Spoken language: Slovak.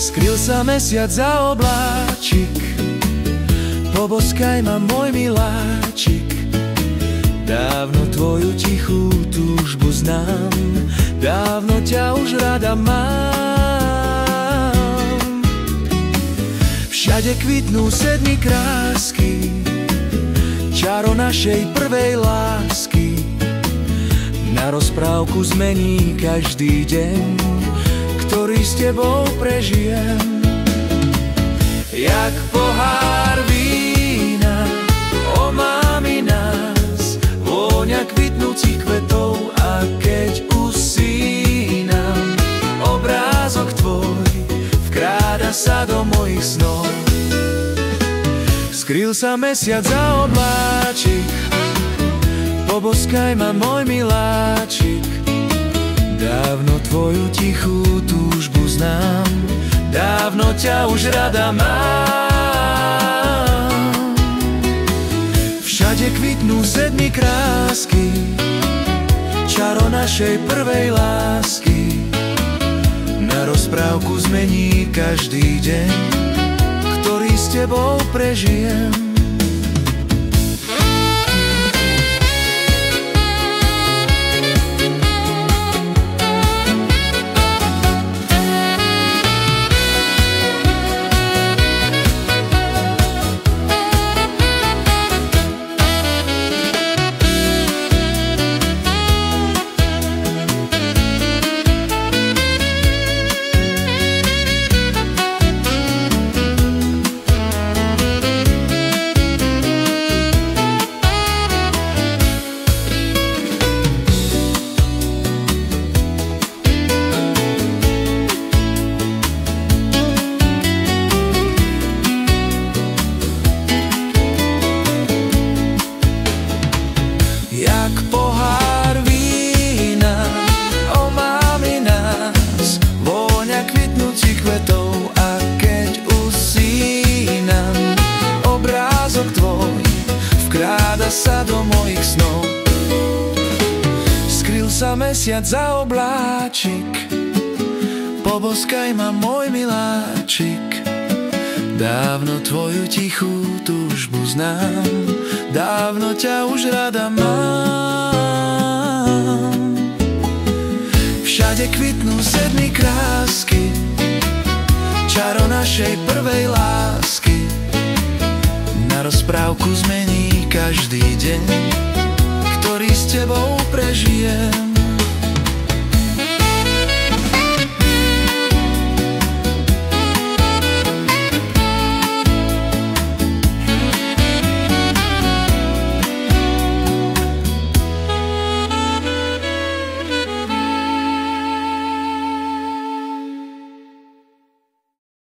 Skryl sa mesiac za obláčik, poboskaj ma, môj miláčik. Dávno tvoju tichú túžbu znám, dávno ťa už rada mám. Všade kvitnú sedmi krásky, čaro našej prvej lásky. Na rozprávku zmení každý deň, ktorý s tebou prežijem. Jak pohár vína omámi nás, vôňa kvitnúcich kvetov, a keď usínam, obrázok tvoj vkráda sa do mojich snov. Skryl sa mesiac za obláčik, poboskaj ma, môj miláčik. Dávno tvoju tichú túžbu znám, dávno ťa už rada mám. Všade kvitnú sedmi krásky, čaro našej prvej lásky. Na rozprávku zmení každý deň, ktorý s tebou prežijem. Jak pohár vína omámi nás, vôňa kvitnúcich kvetov, a keď usínam, obrázok tvoj vkráda sa do mojich snov. Skryl sa mesiac za obláčik, poboskaj ma, môj miláčik. Dávno tvoju tichú túžbu znám, dávno ťa už rada mám. Všade kvitnú sedmi krásky, čaro našej prvej lásky. Na rozprávku zmení každý deň, ktorý s tebou prežijem.